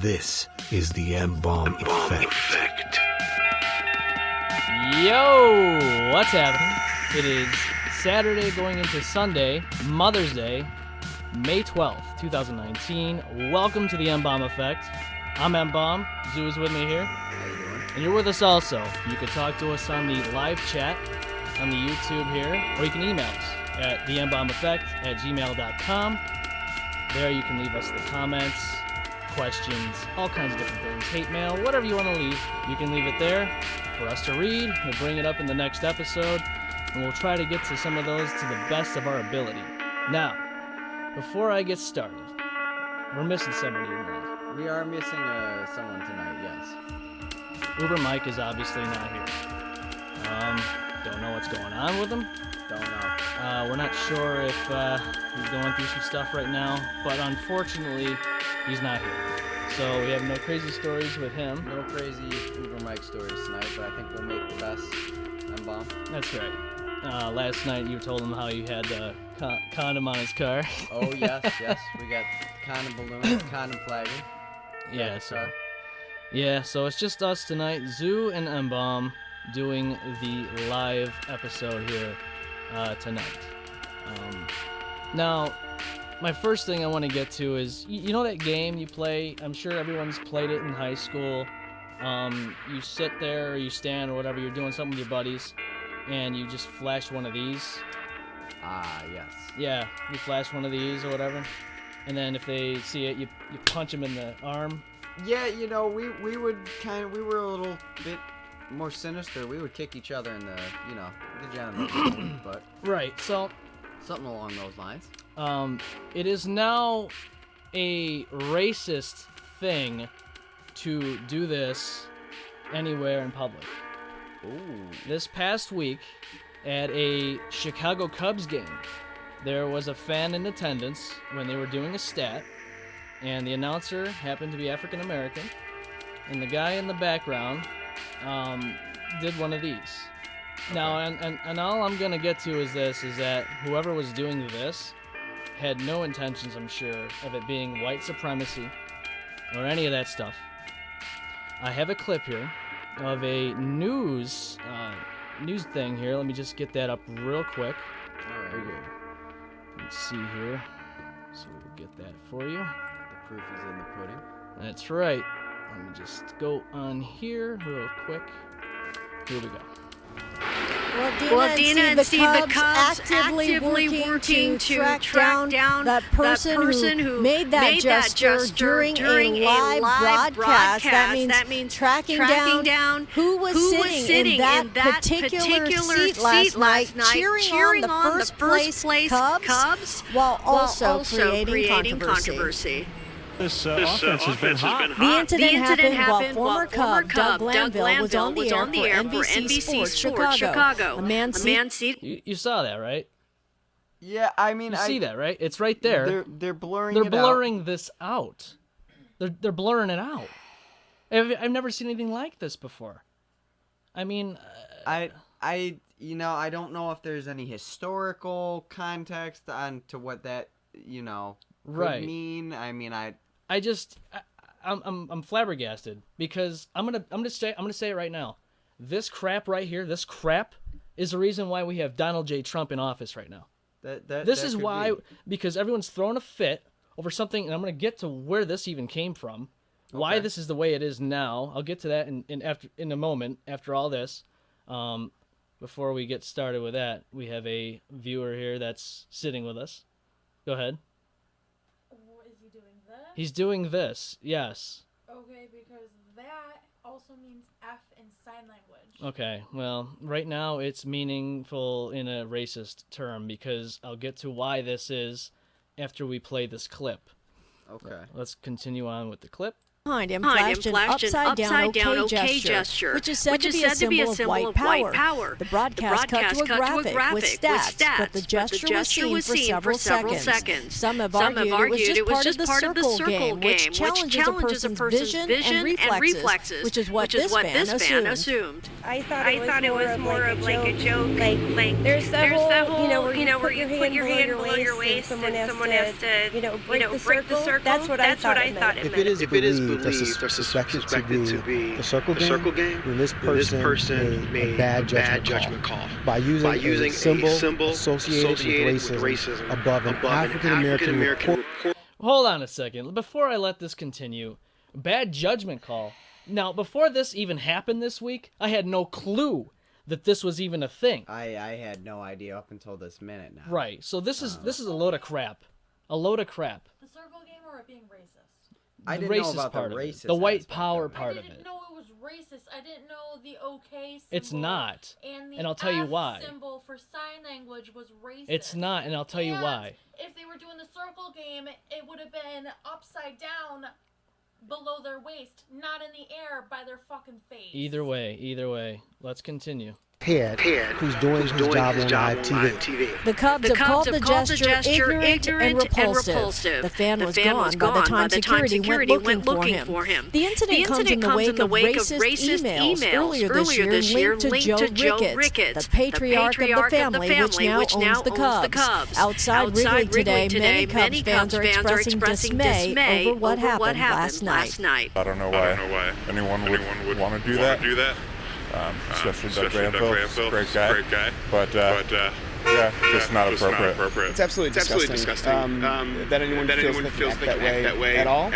This is the M-Balm effect. Yo, what's happening? It is Saturday going into Sunday, Mother's Day, May 12th, 2019. Welcome to the M-Balm effect. I'm M-Balm. Zoo is with me here. How you doing? And you're with us also. You can talk to us on the live chat on the YouTube here, or you can email us at thembalmeffect@gmail.com. There you can leave us the comments, questions, all kinds of different things, hate mail, whatever you want to leave, you can leave it there for us to read. We'll bring it up in the next episode, and we'll try to get to some of those to the best of our ability. Now, before I get started, we're missing somebody tonight. We are missing someone tonight, yes. Uber Mike is obviously not here. Don't know what's going on with him. Don't know. We're not sure if he's going through some stuff right now, but unfortunately, he's not here. So we have no crazy stories with him. No crazy Uber Mike stories tonight, but I think we'll make the best M-Bomb. That's right. Last night you told him how you had a condom on his car. Oh, yes. We got condom balloon, condom flagging. Yeah, so it's just us tonight, Zoo and M-Balm, doing the live episode here tonight. Now, my first thing I want to get to is, you know that game you play? I'm sure everyone's played it in high school. You sit there, or you stand, or whatever, you're doing something with your buddies, and you just flash one of these. Ah, yes. Yeah, you flash one of these or whatever, and then if they see it, you punch them in the arm. Yeah, we were a little bit more sinister. We would kick each other in the genitals, but Right, so something along those lines. it is now a racist thing to do this anywhere in public. Ooh. This past week, at a Chicago Cubs game, there was a fan in attendance when they were doing a stat, and the announcer happened to be African American, and the guy in the background did one of these. Okay. Now, and all I'm gonna get to is that whoever was doing this had no intentions, I'm sure, of it being white supremacy or any of that stuff. I have a clip here of a news thing here. Let me just get that up real quick. All right. Let's see here. So we'll get that for you. The proof is in the pudding. That's right. Let me just go on here real quick. Here we go. Well, Dina and Steve, the Cubs actively working to track down that person who made that gesture during a live broadcast. That means tracking down who was sitting in that particular seat last night, cheering on the first place Cubs, while also creating controversy. This offense has been hot. The incident happened while former Cub Doug Glanville was on the air for NBC Sports Chicago. A man seated. You saw that, right? Yeah, I mean, You see that, right? It's right there. They're blurring. They're blurring this out. They're blurring it out. I've never seen anything like this before. I mean, I don't know if there's any historical context on to what that could right. mean. I mean, I'm flabbergasted because I'm gonna say it right now. This crap right here, this crap, is the reason why we have Donald J. Trump in office right now. This is why, because everyone's throwing a fit over something, and I'm gonna get to where this even came from, why this is the way it is now. I'll get to that in a moment after all this. Before we get started with that, we have a viewer here that's sitting with us. Go ahead. He's doing this, yes. Okay, because that also means F in sign language. Okay, well, right now it's meaningful in a racist term because I'll get to why this is after we play this clip. Okay. Let's continue on with the clip. Behind him flashed an upside-down OK gesture, which is said to be a symbol of white power. The broadcast cut to a graphic with stats, but the gesture was seen for several seconds. Some have argued it was just part of the circle game, which challenges a person's vision and reflexes, which is what this fan assumed. I thought it was more of like a joke. Like there's the whole, where you put your hand below your waist and someone has to, break the circle. That's what I thought it meant. If it is they're suspected to be the circle game, then this person made a bad judgment call by using a symbol associated with racism above an African-American report. Hold on a second. Before I let this continue, bad judgment call. Now, before this even happened this week, I had no clue that this was even a thing. I had no idea up until this minute now. Right. So this is a load of crap. A load of crap. The circle game or it being racist? I The didn't know racist about part the of it. racist The white aspect power of it. part I of it. didn't know it was racist. I didn't know the OK symbol. It's not. And And I'll tell you F why. symbol for sign language was racist. It's not, and I'll tell you why. If they were doing the circle game, it would have been upside down below their waist, not in the air by their fucking face. Either way. Let's continue. Head who's doing his job on live TV. The Cubs have called the gesture ignorant and repulsive. The fan was gone by the time security went looking for him. The incident comes in the wake of racist emails earlier this year linked to Joe Ricketts, the patriarch of the family, which now owns the Cubs. Outside Wrigley today, many Cubs fans are expressing dismay over what happened last night. I don't know why anyone would want to do that. Especially Doug Granville, great guy. But yeah, just not appropriate. It's absolutely disgusting. That anyone feels they can act that way at all.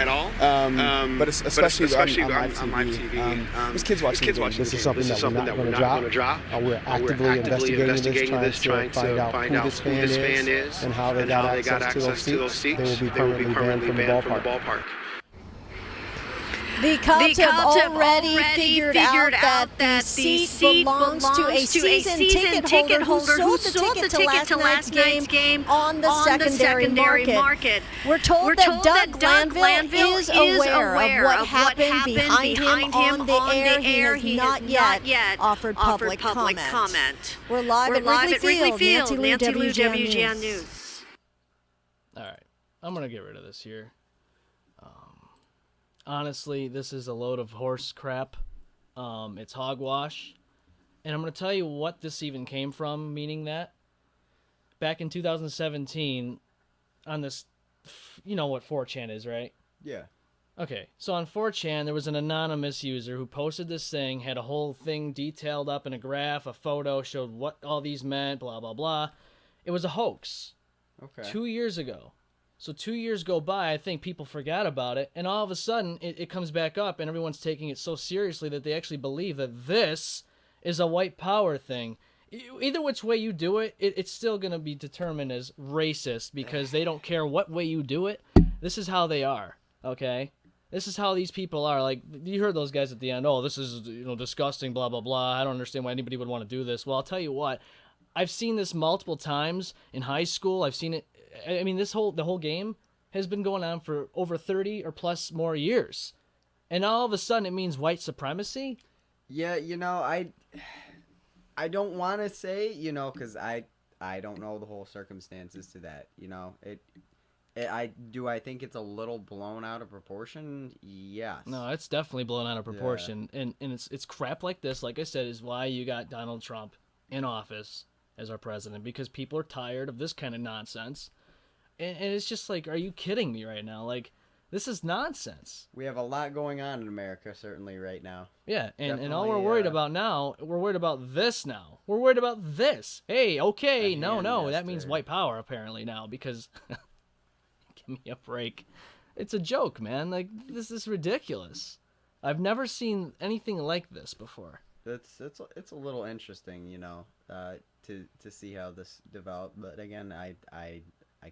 But especially on live TV. There's kids watching the game. This is something that we're not going to drop. We're actively investigating this, trying to find out who this fan is and how they got access to those seats. They will be permanently banned from the ballpark. The Cubs have already figured out that the seat belongs to a season ticket holder who sold the ticket to last night's game on the secondary market. We're told that Doug Glanville is aware of what happened behind him on the air. He has not yet offered public comment. We're live at Wrigley Field. Nancy Lou, WGN News. All right. I'm going to get rid of this here. Honestly, this is a load of horse crap. It's hogwash. And I'm going to tell you what this even came from, meaning that back in 2017, on this, you know what 4chan is, right? Yeah. Okay, so on 4chan, there was an anonymous user who posted this thing, had a whole thing detailed up in a graph, a photo, showed what all these meant, blah, blah, blah. It was a hoax. Okay. 2 years ago. So 2 years go by, I think people forgot about it, and all of a sudden it comes back up, and everyone's taking it so seriously that they actually believe that this is a white power thing. Either which way you do it, it's still going to be determined as racist because they don't care what way you do it. This is how they are, okay? This is how these people are. Like, you heard those guys at the end, oh, this is disgusting, blah, blah, blah. I don't understand why anybody would want to do this. Well, I'll tell you what. I've seen this multiple times in high school. I've seen it. I mean, the whole game has been going on for over 30 or plus more years. And all of a sudden it means white supremacy? Yeah, I don't want to say, because I don't know the whole circumstances to that, I think it's a little blown out of proportion? Yes. No, it's definitely blown out of proportion. Yeah. And it's crap like this, like I said, is why you got Donald Trump in office as our president, because people are tired of this kind of nonsense. And it's just like, are you kidding me right now? Like, this is nonsense. We have a lot going on in America, certainly, right now. Yeah, and all we're worried about now, we're worried about this now. We're worried about this. Hey, okay, no, that means white power, apparently, now, because... Give me a break. It's a joke, man. Like, this is ridiculous. I've never seen anything like this before. It's a little interesting, to see how this developed. But again, I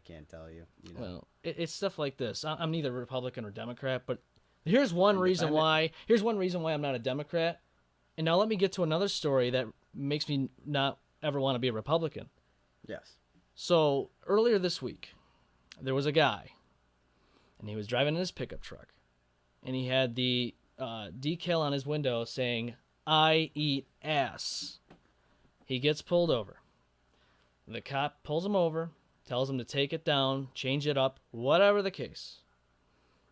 can't tell you. Well, it's stuff like this. I'm neither Republican or Democrat, but here's one reason why. Here's one reason why I'm not a Democrat. And now let me get to another story that makes me not ever want to be a Republican. Yes. So earlier this week, there was a guy, and he was driving in his pickup truck, and he had the decal on his window saying, "I eat ass." He gets pulled over. The cop pulls him over, tells him to take it down, change it up, whatever the case.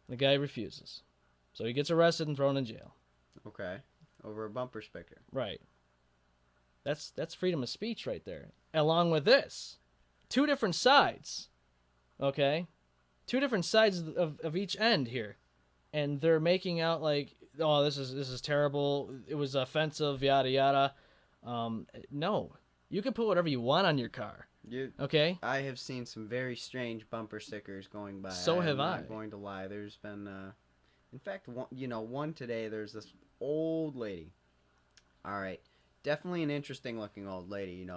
The guy refuses. So he gets arrested and thrown in jail. Okay. Over a bumper sticker. Right. That's freedom of speech right there. Along with this. Two different sides. Okay? Two different sides of each end here. and they're making out like, oh, this is terrible. It was offensive, yada yada. No, you can put whatever you want on your car. Okay. I have seen some very strange bumper stickers going by. So have I. I'm not going to lie. There's been, in fact, one today. There's this old lady. All right, definitely an interesting looking old lady.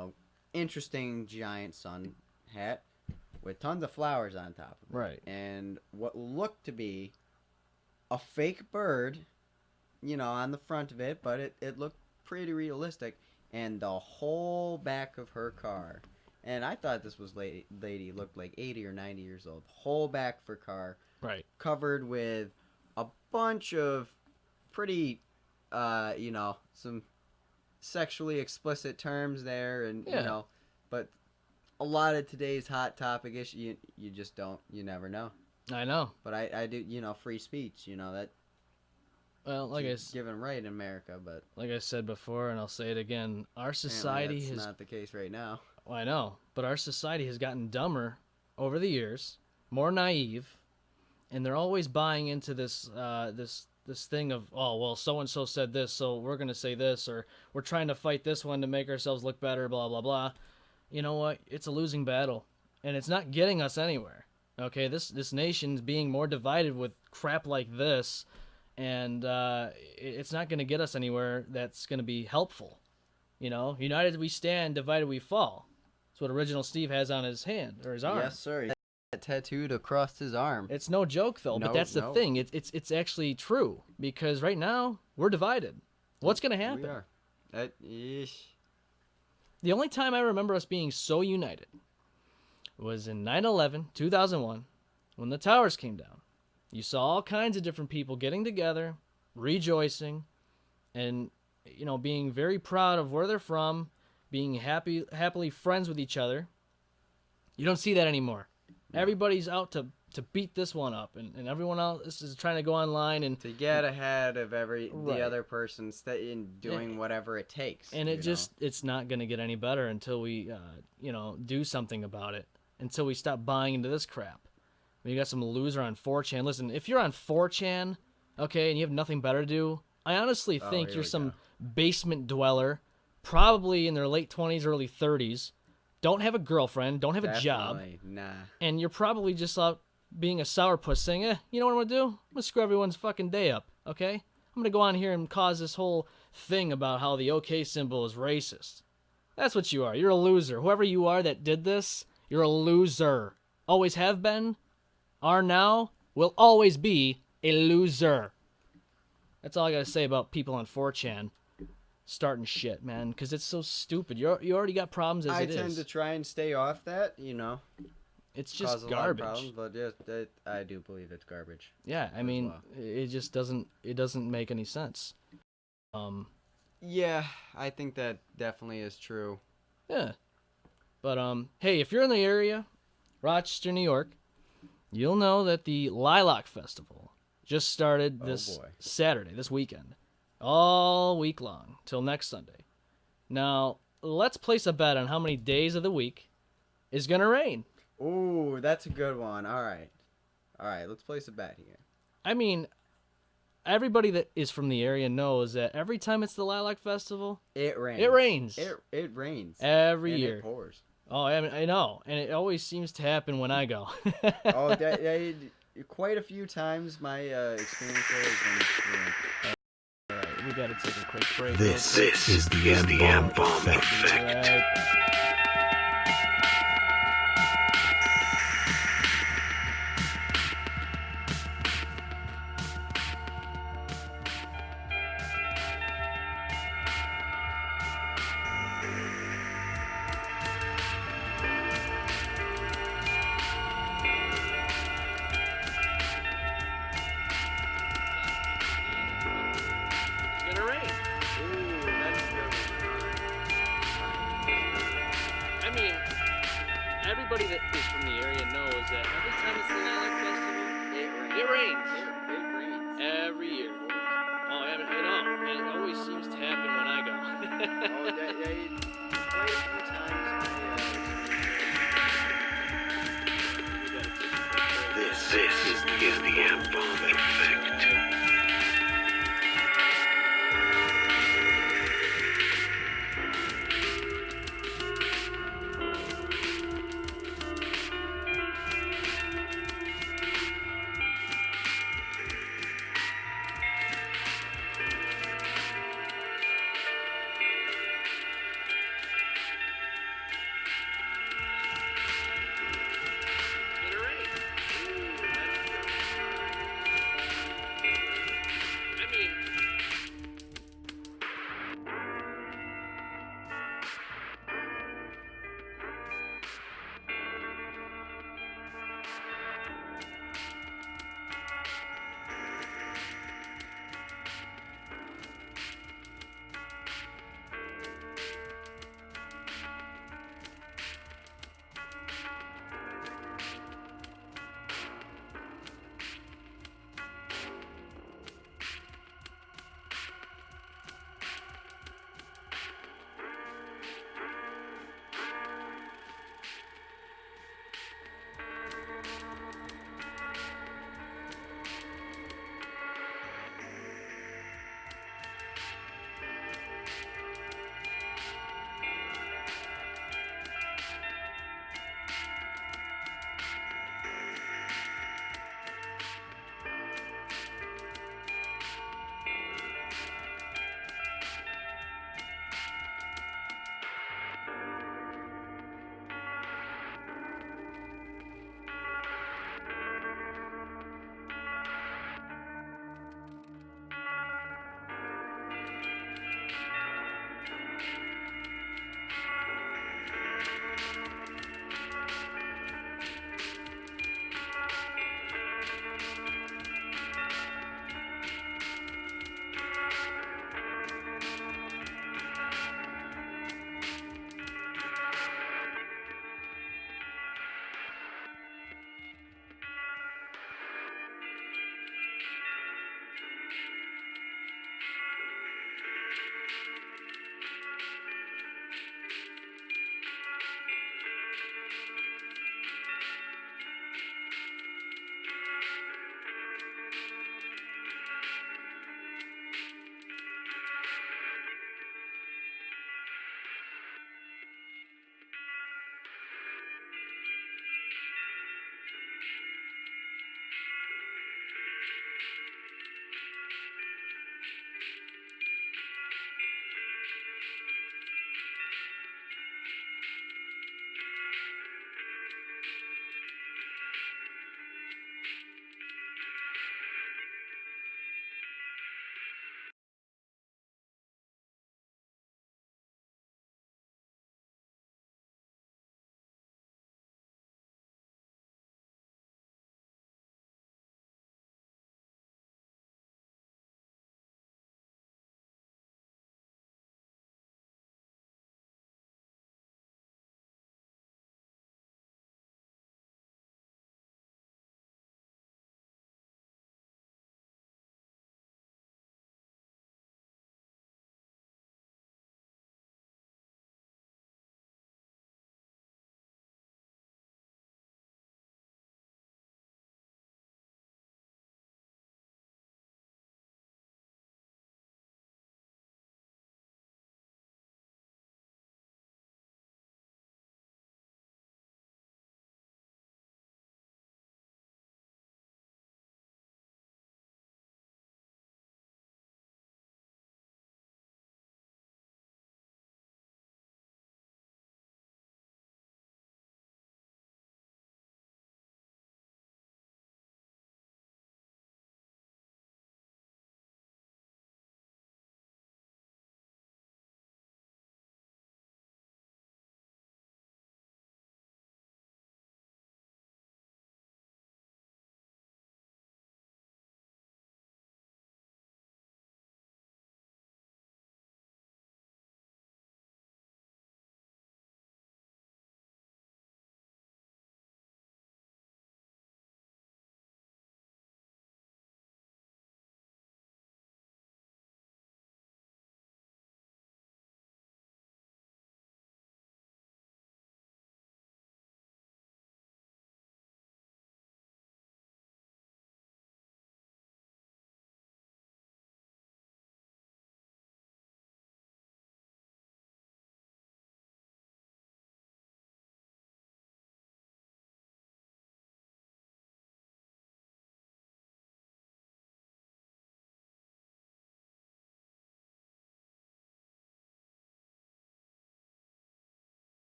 Interesting giant sun hat with tons of flowers on top of it. Right. And what looked to be a fake bird, on the front of it, but it looked pretty realistic. And the whole back of her car. And I thought this was lady looked like 80 or 90 years old. Whole back of her car. Right. Covered with a bunch of pretty, some sexually explicit terms there. And, but a lot of today's hot topic issue, you just you never know. I know. But I do, free speech, that. Well, like given right in America, but like I said before, and I'll say it again, our society that's not the case right now. Well, I know, but our society has gotten dumber over the years, more naive, and they're always buying into this this thing of, oh well, so and so said this, so we're gonna say this, or we're trying to fight this one to make ourselves look better, blah blah blah. You know what? It's a losing battle, and it's not getting us anywhere. Okay, this nation's being more divided with crap like this. And it's not going to get us anywhere that's going to be helpful. United we stand, divided we fall. That's what Original Steve has on his hand, or his arm. Yes, sir. That tattooed across his arm. It's no joke, though, but that's the thing. It's actually true, because right now, we're divided. What's going to happen? We are. The only time I remember us being so united was in 9/11, 2001, when the towers came down. You saw all kinds of different people getting together, rejoicing, and being very proud of where they're from, being happily friends with each other. You don't see that anymore. No. Everybody's out to beat this one up, and everyone else is trying to go online and to get ahead of the other person in doing whatever it takes. And it's not going to get any better until we do something about it. Until we stop buying into this crap. You got some loser on 4chan. Listen, if you're on 4chan, okay, and you have nothing better to do, I honestly think you're some basement dweller, probably in their late 20s, early 30s, don't have a girlfriend, don't have a job, and you're probably just out being a sourpuss saying, you know what I'm going to do? I'm going to screw everyone's fucking day up, okay? I'm going to go on here and cause this whole thing about how the OK symbol is racist. That's what you are. You're a loser. Whoever you are that did this, you're a loser. Always have been. Are now, will always be a loser. That's all I gotta say about people on 4chan starting shit, man, because it's so stupid. You already got problems as it is. I tend to try and stay off that, It's just garbage. Problems, but I do believe it's garbage. Yeah, I mean, it just doesn't make any sense. Yeah, I think that definitely is true. Yeah. But hey, if you're in the area, Rochester, New York, you'll know that the Lilac Festival just started this Saturday, this weekend. All week long, till next Sunday. Now, let's place a bet on how many days of the week is going to rain. Ooh, that's a good one. All right, let's place a bet here. I mean, everybody that is from the area knows that every time it's the Lilac Festival, it rains. It rains. It rains. Every year. It pours. Oh, I know, and it always seems to happen when I go. Quite a few times my experience there has been. All right, we gotta take a quick break. This is the M-Balm effect. All right. Everybody that is from the area knows that every time it's the Lilac Festival, it rains. It rains. Every year. Oh, I know. And it always seems to happen when I go. Quite a few times. This is the M-Balm effect.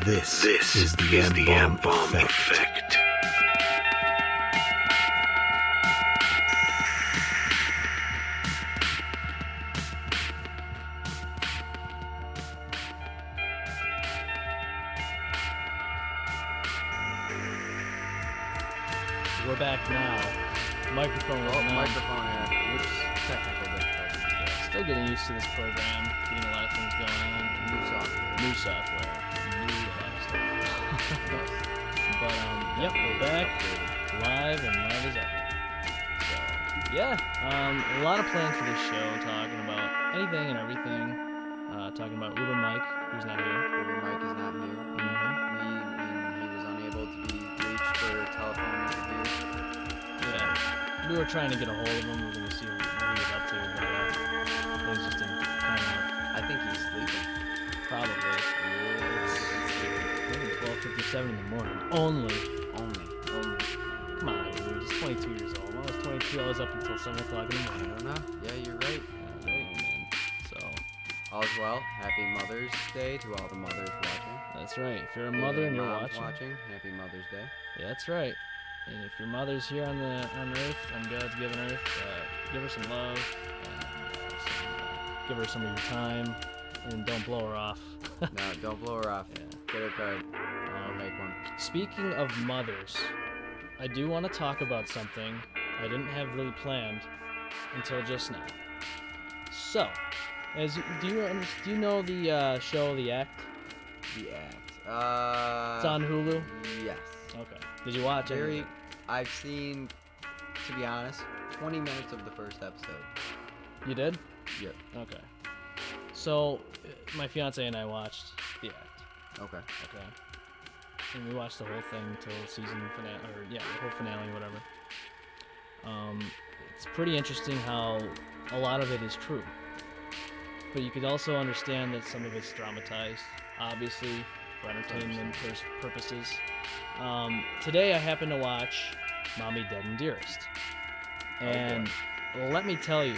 This is the M-Balm effect. We're back now. Microphone is on. Microphone here. Oops, technical difficulties. Yeah, still getting used to this program. Getting a lot of things going on. New software. New a lot of stuff. But yep, we're back. Live and live as ever. So yeah, a lot of plans for this show. Talking about anything and everything. Talking about Uber Mike, who's not here. Uber Mike is not here. He was unable to be reached for a telephone interview. Yeah, we were trying to get a hold of him. We were going to see what he was up to, but things just didn't pan out. I think he's sleeping. Probably. It's 12:57 in the morning. Only. Come on, dude. He's 22 years old. When I was 22, I was up until 7 o'clock in the morning. I don't know. Yeah, you're right. Man. So. All's well. Happy Mother's Day to all the mothers watching. That's right. If you're a mother and you're watching, happy Mother's Day. Yeah, that's right. And if your mother's here on Earth, on God's given Earth, give her some love, and give her some of your time, and don't blow her off. No, don't blow her off. Yeah. Get her a card. I'll make one. Speaking of mothers, I do want to talk about something I didn't have really planned until just now. So, do you know the show The Act? The Act. It's on Hulu. Yes. Okay. Did you watch it? I've seen, to be honest, 20 minutes of the first episode. You did? Yep. Okay. So, my fiance and I watched The Act. Okay. And we watched the whole thing until season finale, the whole finale, whatever. It's pretty interesting how a lot of it is true. But you could also understand that some of it's dramatized, obviously, for entertainment purposes. Today I happened to watch Mommy Dead and Dearest. And let me tell you,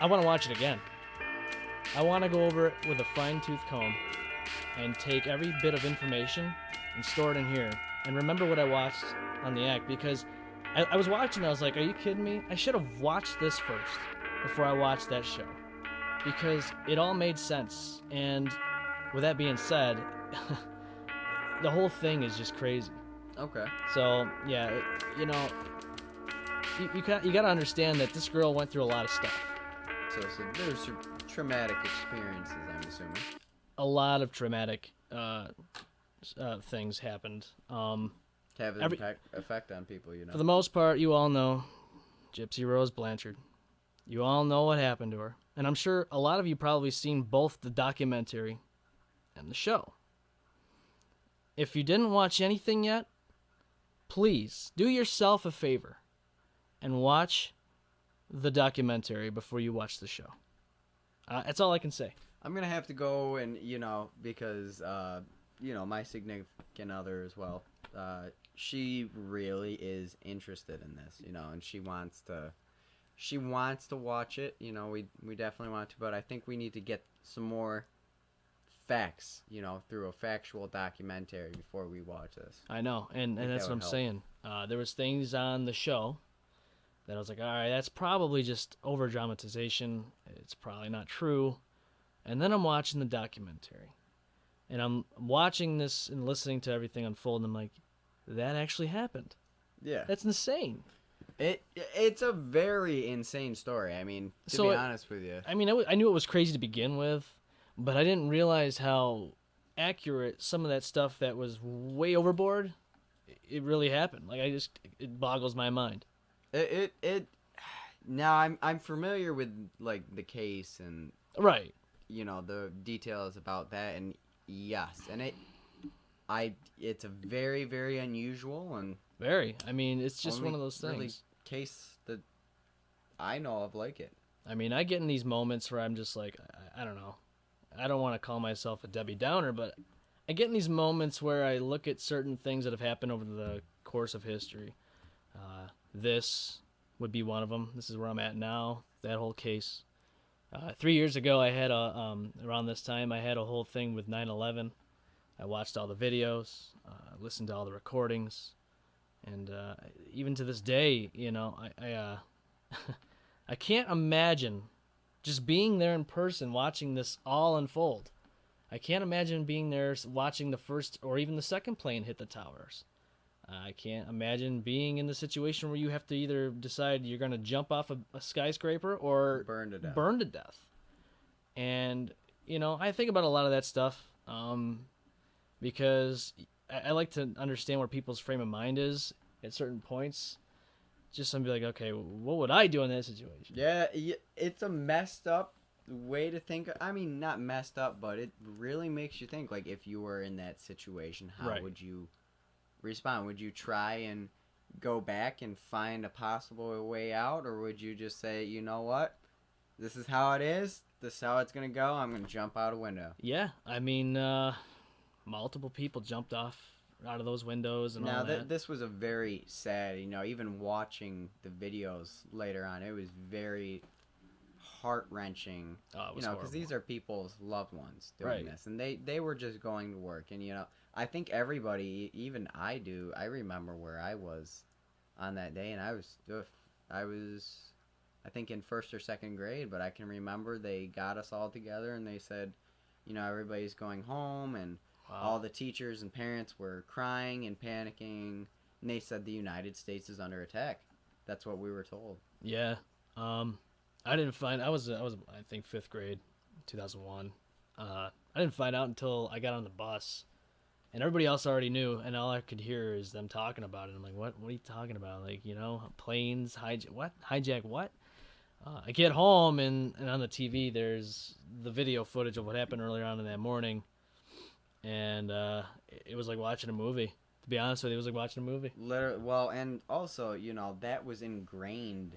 I want to watch it again. I want to go over it with a fine-tooth comb and take every bit of information and store it in here and remember what I watched on The Act, because I was watching, I was like, are you kidding me? I should have watched this first before I watched that show, because it all made sense. And with that being said, the whole thing is just crazy. Okay. So yeah, you gotta understand that this girl went through a lot of stuff. So there's some traumatic experiences, I'm assuming. A lot of traumatic things happened. Have an effect on people, you know. For the most part, you all know Gypsy Rose Blanchard. You all know what happened to her. And I'm sure a lot of you probably seen both the documentary and the show. If you didn't watch anything yet, please do yourself a favor and watch the documentary before you watch the show. That's all I can say. I'm going to have to go and, because, my significant other as well, she really is interested in this, and she wants to watch it. We definitely want to, but I think we need to get some more facts, through a factual documentary before we watch this. I know, and that's what I'm saying. There was things on the show that I was like, all right, that's probably just over dramatization. It's probably not true. And then I'm watching the documentary, and I'm watching this and listening to everything unfold, and I'm like, that actually happened. Yeah, that's insane. It's a very insane story. I mean, to be honest with you. I mean, I knew it was crazy to begin with, but I didn't realize how accurate some of that stuff that was way overboard, it really happened. Like, it boggles my mind. Now I'm familiar with, like, the case and right, the details about that, and yes, and it's a very, very unusual and very. I mean, it's just one of those things. Really case that I know of like it. I mean, I get in these moments where I'm just like, I don't know. I don't want to call myself a Debbie Downer, but I get in these moments where I look at certain things that have happened over the course of history. This would be one of them. This is where I'm at now, that whole case. 3 years ago, I had around this time, I had a whole thing with 9/11. I watched all the videos, listened to all the recordings, and even to this day, I can't imagine just being there in person, watching this all unfold. I can't imagine being there watching the first or even the second plane hit the towers. I can't imagine being in the situation where you have to either decide you're going to jump off a skyscraper or burn to death. And, I think about a lot of that stuff because I like to understand where people's frame of mind is at certain points. Just to be like, okay, what would I do in that situation? Yeah, it's a messed up way to think. I mean, not messed up, but it really makes you think. Like, if you were in that situation, how would you respond? Would you try and go back and find a possible way out, or would you just say, you know what, this is how it is, this is how it's gonna go, I'm gonna jump out a window? Yeah, I mean, multiple people jumped out of those windows and all that. This was a very sad, even watching the videos later on, it was very heart-wrenching. Oh, it was because these are people's loved ones doing this, and they were just going to work. And I think everybody, even I remember where I was on that day, and I was I think in first or second grade, but I can remember they got us all together and they said, everybody's going home, and all the teachers and parents were crying and panicking, and they said the United States is under attack. That's what we were told. Yeah. I didn't find I was I think 5th grade, 2001. I didn't find out until I got on the bus, and everybody else already knew, and all I could hear is them talking about it. I'm like, what are you talking about? Like, planes hijack what? I get home and on the TV there's the video footage of what happened earlier on in that morning, and it was like watching a movie. To be honest with you, it was like watching a movie. Literally, well, and also, that was ingrained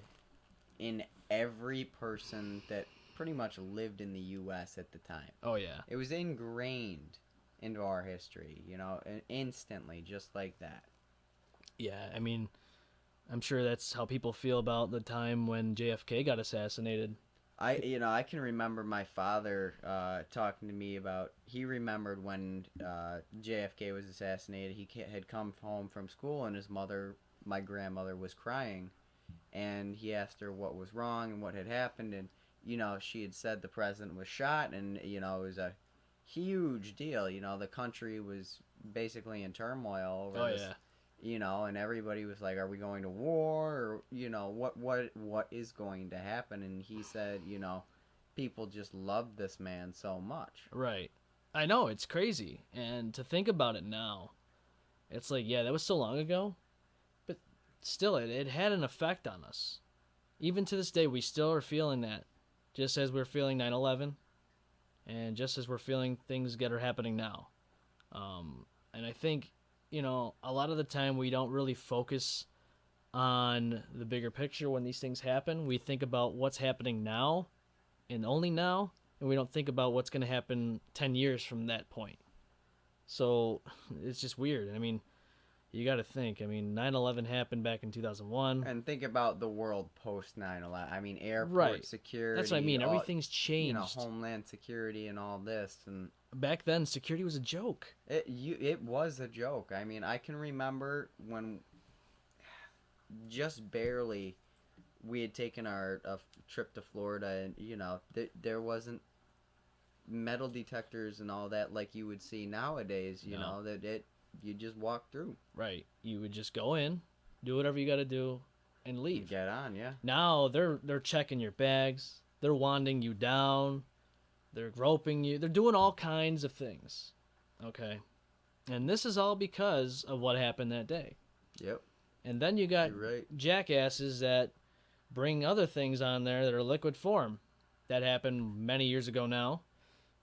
in every person that pretty much lived in the U.S. at the time. Oh, yeah. It was ingrained into our history, instantly, just like that. Yeah, I mean, I'm sure that's how people feel about the time when JFK got assassinated. I can remember my father talking to me about, he remembered when JFK was assassinated. He had come home from school, and his mother, my grandmother, was crying. And he asked her what was wrong and what had happened, and she had said the president was shot, and it was a huge deal. The country was basically in turmoil over this. And everybody was like, "Are we going to war?" Or what is going to happen? And he said, people just loved this man so much. Right. I know, it's crazy, and to think about it now, it's like, yeah, that was so long ago. Still, it had an effect on us. Even to this day, we still are feeling that, just as we're feeling 9/11, and just as we're feeling things that are happening now. And I think, a lot of the time we don't really focus on the bigger picture when these things happen. We think about what's happening now, and only now, and we don't think about what's going to happen 10 years from that point. So it's just weird. I mean, you got to think. I mean, 9/11 happened back in 2001. And think about the world post 9/11. I mean, airport security. That's what I mean. Everything's changed. Homeland security and all this. And back then, security was a joke. It was a joke. I mean, I can remember when just barely we had taken a trip to Florida, and there wasn't metal detectors and all that like you would see nowadays. You just walk through. Right. You would just go in, do whatever you got to do, and leave. Get on, yeah. Now they're checking your bags. They're wanding you down. They're groping you. They're doing all kinds of things. Okay. And this is all because of what happened that day. Yep. And then you got jackasses that bring other things on there that are liquid form. That happened many years ago now.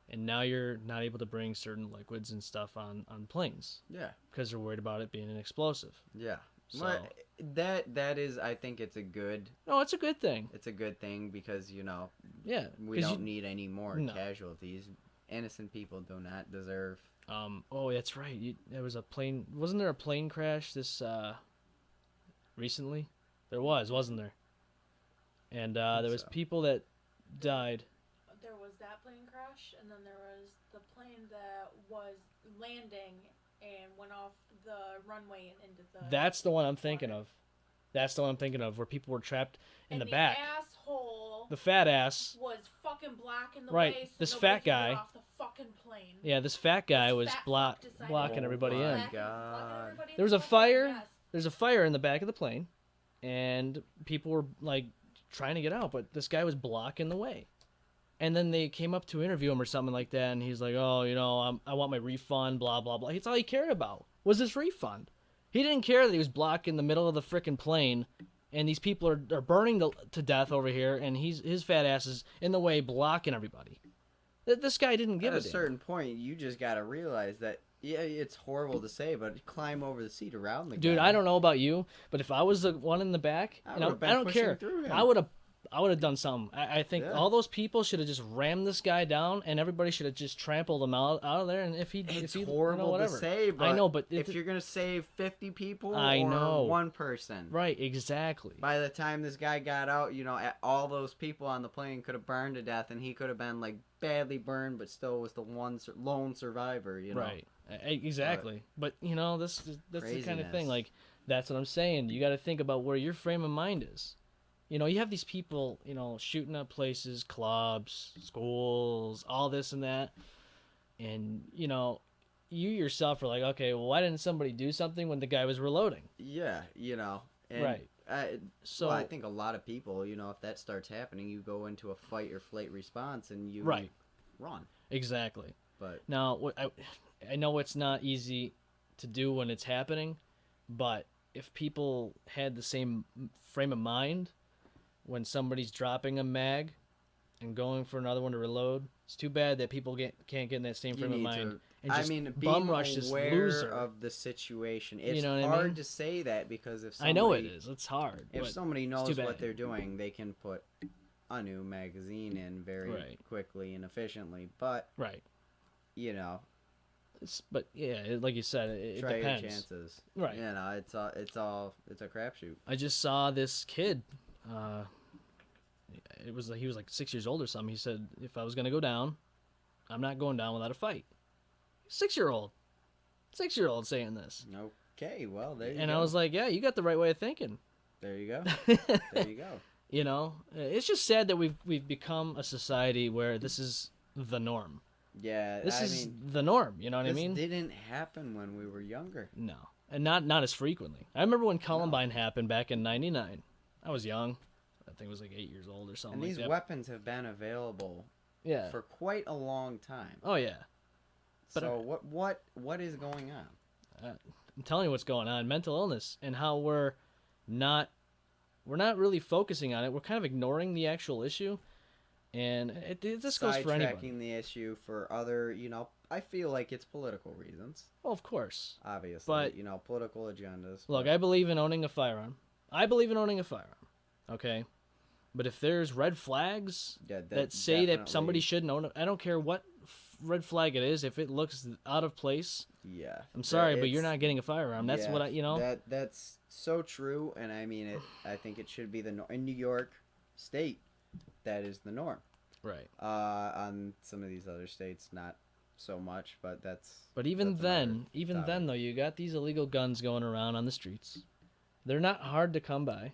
And now you're not able to bring certain liquids and stuff on planes. Yeah. Because they're worried about it being an explosive. Yeah. So, well, that is, I think it's a good... No, it's a good thing. It's a good thing because, yeah, we don't need any more casualties. Innocent people do not deserve... Oh, that's right. There was a plane... Wasn't there a plane crash this, recently? There was, wasn't there? And there was people that died... There was that plane crash, and then there was the plane that was landing and went off the runway and into the. That's the one I'm thinking of. That's the one I'm thinking of, where people were trapped in the back. Asshole. The fat ass was fucking blocking the right. way. So this nobody fat could get guy. off the fucking plane. Yeah, this fat guy was blocking everybody in. There was a fire. Yes. There's a fire in the back of the plane, and people were like trying to get out, but this guy was blocking the way. And then they came up to interview him or something like that, and he's like, "Oh, you know, I want my refund." Blah blah blah. That's all he cared about was his refund. He didn't care that he was blocking the middle of the frickin' plane, and these people are burning to death over here, and his fat ass is in the way blocking everybody. This guy didn't give a damn. At a certain point, you just gotta realize that, yeah, it's horrible to say, but climb over the seat around the guy. Dude, I don't know about you, but if I was the one in the back, I don't care. I would have done something. I think all those people should have just rammed this guy down, and everybody should have just trampled him out of there. And it's horrible to say, but I know, but if you're gonna save 50 people or one person, right? Exactly. By the time this guy got out, you know, all those people on the plane could have burned to death, and he could have been like badly burned, but still was the lone survivor. You know, right? Exactly. But you know, that's craziness. The kind of thing. Like that's what I'm saying. You got to think about where your frame of mind is. You know, you have these people, you know, shooting up places, clubs, schools, all this and that. And, you know, you yourself are like, okay, well, why didn't somebody do something when the guy was reloading? Yeah, you know. And right. So I think a lot of people, you know, if that starts happening, you go into a fight or flight response and you run. Exactly. But now, I know it's not easy to do when it's happening, but if people had the same frame of mind when somebody's dropping a mag and going for another one to reload, it's too bad that people can't get in that same frame of mind. And just bum rush this loser of the situation. It's you know hard to say that because if somebody, I know it is. It's hard. If somebody knows what they're doing, they can put a new magazine in very quickly and efficiently. But you know, but yeah, like you said, it try depends. Your chances. Right. You know, it's a crapshoot. I just saw this kid. He was like 6 years old or something. He said, if I was gonna go down, I'm not going down without a fight. 6-year-old saying this. Okay, well there you go. And I was like, yeah, you got the right way of thinking. There you go. There you go. You know, it's just sad that we've become a society where this is the norm. Yeah, this is the norm. You know what I mean? This didn't happen when we were younger. No, and not as frequently. I remember when Columbine happened back in '99. I was young. I think I was like 8 years old or something. And these weapons have been available for quite a long time. Oh yeah. But so what is going on? I'm telling you what's going on. Mental illness and how we're not really focusing on it. We're kind of ignoring the actual issue. And this goes for anybody. Sidetracking the issue for other, you know, I feel like it's political reasons. Well, of course. Obviously. But, you know, political agendas. Look, I believe in owning a firearm. Okay? But if there's red flags that say that somebody shouldn't own it, I don't care what red flag it is. If it looks out of place, I'm sorry, but you're not getting a firearm. That's what you know. That's so true, and I mean it. I think it should be in New York State. That is the norm. Right. On some of these other states, not so much, but that's. But even then though, you got these illegal guns going around on the streets. They're not hard to come by.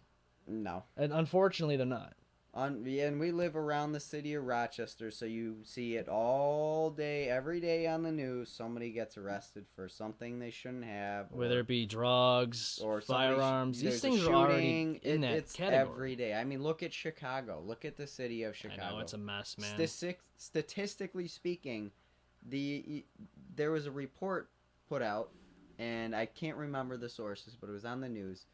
No. And unfortunately, they're not. And we live around the city of Rochester, so you see it all day, every day on the news. Somebody gets arrested for something they shouldn't have. Whether it be drugs or firearms. These things are already in that category. Every day. I mean, look at Chicago. Look at the city of Chicago. I know, it's a mess, man. Statistically speaking, there was a report put out, and I can't remember the sources, but it was on the news.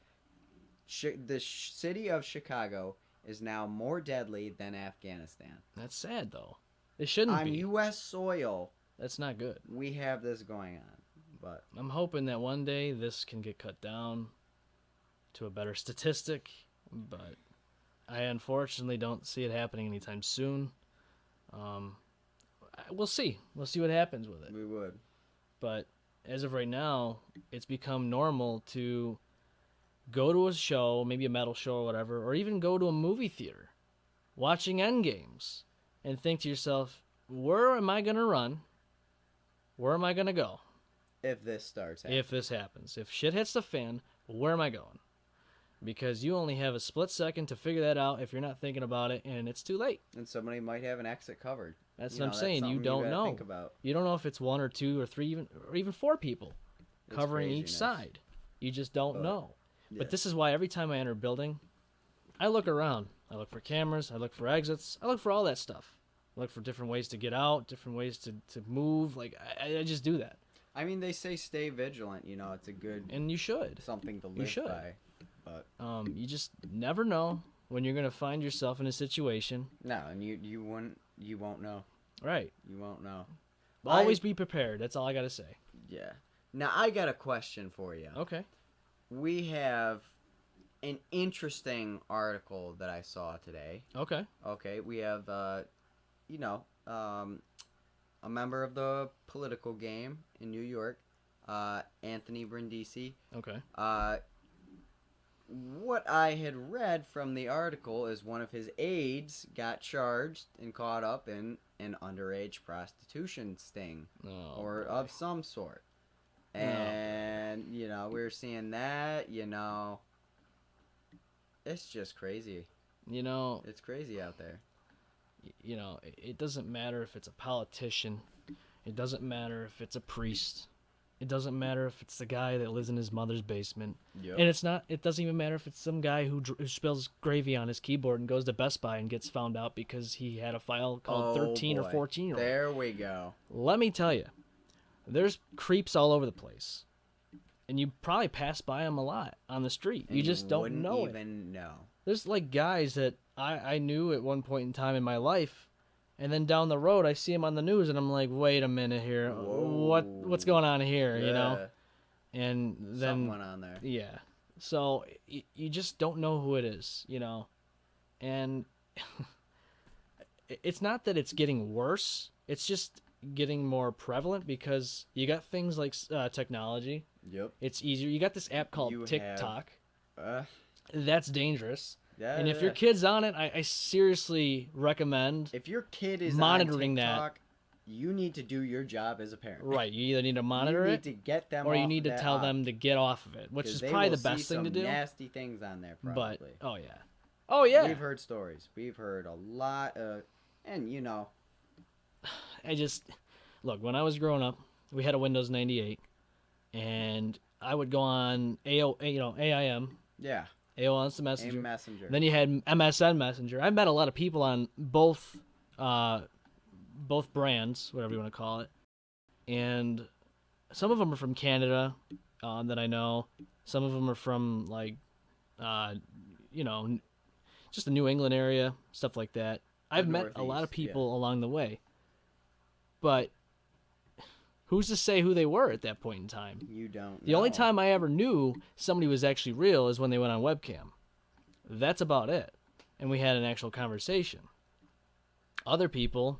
The city of Chicago is now more deadly than Afghanistan. That's sad, though. It shouldn't be. On U.S. soil. That's not good. We have this going on, but I'm hoping that one day this can get cut down to a better statistic, but I unfortunately don't see it happening anytime soon. We'll see. We'll see what happens with it. We would. But as of right now, it's become normal to go to a show, maybe a metal show or whatever, or even go to a movie theater, watching Endgames, and think to yourself, where am I going to run? Where am I going to go? If this starts happening. If this happens. If shit hits the fan, where am I going? Because you only have a split second to figure that out if you're not thinking about it, and it's too late. And somebody might have an exit covered. That's what I'm saying. You don't know. Think about. You don't know if it's 1 or 2 or 3 or even 4 people covering each side. You just don't know. Yeah. But this is why every time I enter a building, I look around. I look for cameras. I look for exits. I look for all that stuff. I look for different ways to get out, different ways to move. Like, I just do that. I mean, they say stay vigilant. You know, it's a good... And you should. Something to live by. But you just never know when you're going to find yourself in a situation. No, and you won't know. Right. You won't know. Always be prepared. That's all I got to say. Yeah. Now, I got a question for you. Okay. We have an interesting article that I saw today. Okay. Okay, we have, a member of the political game in New York, Anthony Brindisi. Okay. What I had read from the article is one of his aides got charged and caught up in an underage prostitution sting or of some sort. And, we're seeing that, it's just crazy. It's crazy out there. It doesn't matter if it's a politician. It doesn't matter if it's a priest. It doesn't matter if it's the guy that lives in his mother's basement. Yep. And it doesn't even matter if it's some guy who spills gravy on his keyboard and goes to Best Buy and gets found out because he had a file called 13 or 14-year-old. There we go. Let me tell you, there's creeps all over the place. And you probably pass by them a lot on the street. You just don't know it. Wouldn't even know. There's like guys that I knew at one point in time in my life, and then down the road I see them on the news and I'm like, wait a minute here, what's going on here, And then something went on there. Yeah, so you just don't know who it is, and it's not that it's getting worse, it's just getting more prevalent because you got things like technology. Yep. It's easier. You got this app called TikTok. That's dangerous. Yeah, and if your kid's on it, I seriously recommend if your kid is monitoring on TikTok, that. You need to do your job as a parent. Right. You either need to monitor it, you need to get them, or you need to tell them to get off of it, which is probably the best thing to do. Nasty things on there, probably. But oh yeah, we've heard stories. We've heard a lot of, and I just look when I was growing up, we had a Windows 98, and I would go on AIM. Yeah. AOL Instant Messenger. Messenger. Then you had MSN Messenger. I've met a lot of people on both brands, whatever you want to call it. And some of them are from Canada that I know. Some of them are from, just the New England area, stuff like that. I've met a lot of people along the way. But who's to say who they were at that point in time? You don't know. The only time I ever knew somebody was actually real is when they went on webcam. That's about it. And we had an actual conversation. Other people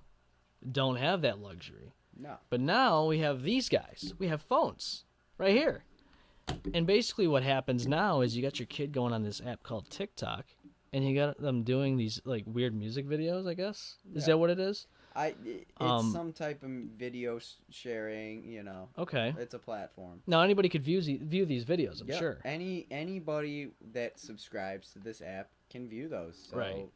don't have that luxury. No. But now we have these guys. We have phones right here. And basically what happens now is you got your kid going on this app called TikTok, and you got them doing these weird music videos, I guess. Is that what it is? It's some type of video sharing, Okay. It's a platform. Now anybody could view these videos, I'm sure. Anybody that subscribes to this app can view those. So. Right.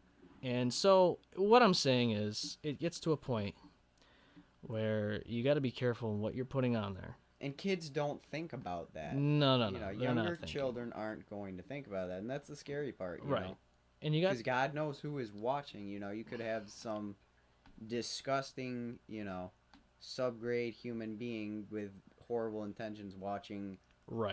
And so what I'm saying is it gets to a point where you got to be careful in what you're putting on there. And kids don't think about that. No. Younger children aren't going to think about that, and that's the scary part, you know? And you got because God knows who is watching. You could have some disgusting, subgrade human being with horrible intentions watching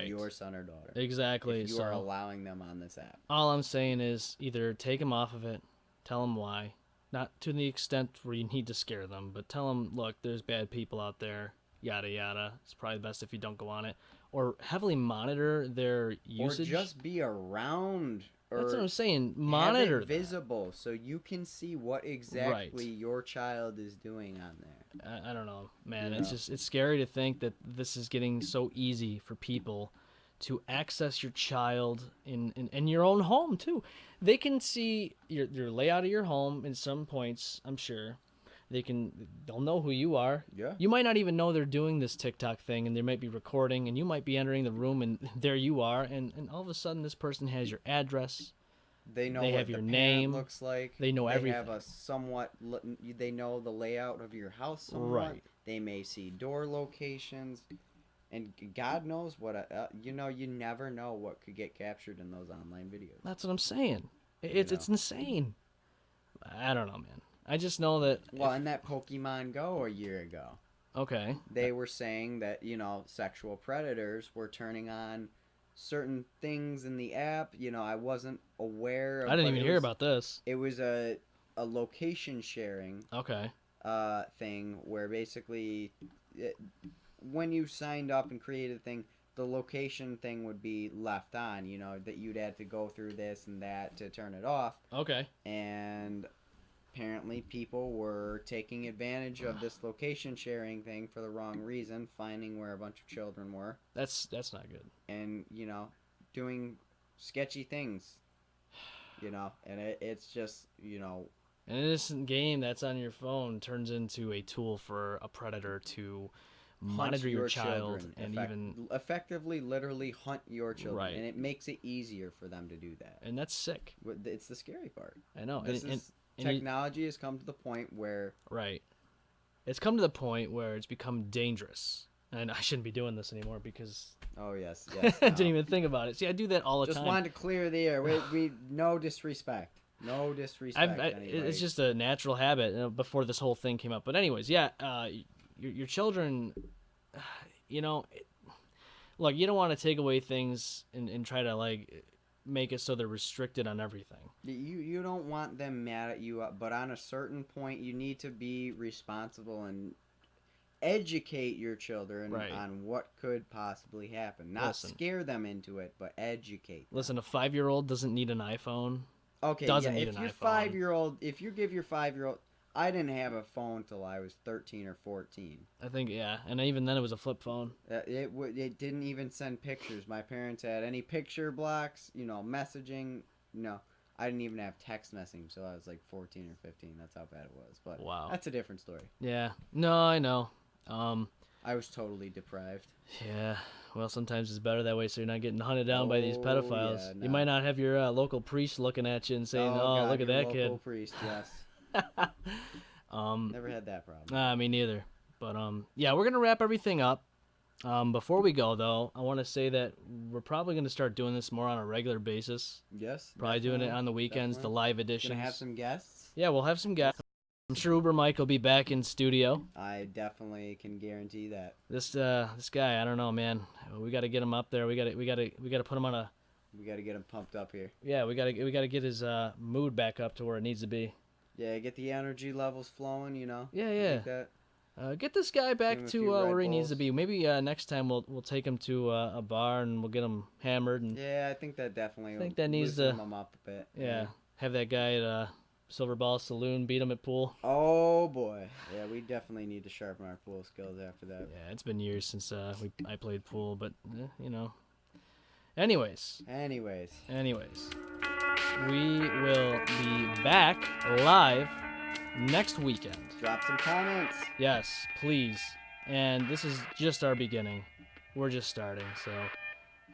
your son or daughter. Exactly. If you are allowing them on this app. All I'm saying is either take them off of it, tell them why, not to the extent where you need to scare them, but tell them, look, there's bad people out there, yada yada. It's probably best if you don't go on it, or heavily monitor their usage, or just be around. That's what I'm saying. Monitor have it visible so you can see what exactly your child is doing on there. I don't know, man. It's scary to think that this is getting so easy for people to access your child in your own home too. They can see your layout of your home in some points, I'm sure. They'll know who you are. Yeah. You might not even know they're doing this TikTok thing, and they might be recording, and you might be entering the room, and there you are, and all of a sudden this person has your address. They know They what have your the name. parent looks like. They know everything. They have a somewhat. They know the layout of your house somewhat. Right. They may see door locations, and God knows what. You never know what could get captured in those online videos. That's what I'm saying. It's insane. I don't know, man. I just know that. Well, in that Pokemon Go a year ago. Okay. They were saying that sexual predators were turning on certain things in the app. I wasn't aware of. I didn't even hear about this. It was a location sharing. Okay. Thing where basically when you signed up and created a thing, the location thing would be left on, that you'd have to go through this and that to turn it off. Okay. And apparently people were taking advantage of this location sharing thing for the wrong reason, finding where a bunch of children were. That's not good. And, doing sketchy things, and it's just, An innocent game that's on your phone turns into a tool for a predator to monitor your child children, and even effectively, literally hunt your children. Right. And it makes it easier for them to do that. And that's sick. It's the scary part. I know. Technology has come to the point where... Right. It's come to the point where it's become dangerous. And I shouldn't be doing this anymore because... Oh, yes. I didn't even think about it. See, I do that all the time. Just wanted to clear the air. We no disrespect. No disrespect. It's just a natural habit before this whole thing came up. But anyways, yeah, your children, look, you don't want to take away things and try to make it so they're restricted on everything. You don't want them mad at you, but on a certain point, you need to be responsible and educate your children on what could possibly happen. Not scare them into it, but educate them. Listen, a 5-year-old doesn't need an iPhone. Okay, doesn't yeah, need if an your iPhone. 5-year-old, if you give your 5-year-old, I didn't have a phone till I was 13 or 14. I think, yeah, and even then it was a flip phone. It didn't even send pictures. My parents had any picture blocks, messaging. No, I didn't even have text messaging until I was like 14 or 15. That's how bad it was. But wow, that's a different story. Yeah, no, I know. I was totally deprived. Yeah, well, sometimes it's better that way, so you're not getting hunted down by these pedophiles. Yeah, no. You might not have your local priest looking at you and saying, "Oh, God, look at that kid." Local priest, yes. Never had that problem. Me neither. But yeah, we're gonna wrap everything up. Before we go though, I want to say that we're probably gonna start doing this more on a regular basis. Yes. Probably doing it on the weekends, the live editions. Gonna have some guests. Yeah, we'll have some guests. I'm sure Uber Mike will be back in studio. I definitely can guarantee that. This guy, I don't know, man. We got to get him up there. We got to put him on a. We got to get him pumped up here. Yeah, we got to get his mood back up to where it needs to be. Yeah, get the energy levels flowing. Yeah. Like get this guy back to where he needs to be. Maybe next time we'll take him to a bar and we'll get him hammered. And yeah, I think that definitely. I think that needs to. Him up a bit. Yeah, have that guy at Silver Ball Saloon beat him at pool. Oh boy, yeah, we definitely need to sharpen our pool skills after that. Yeah, it's been years since I played pool, but Anyways, we will be back live next weekend. Drop some comments. Yes, please. And this is just our beginning. We're just starting, so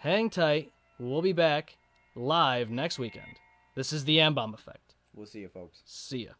hang tight. We'll be back live next weekend. This is the M-Balm Effect. We'll see you, folks. See ya.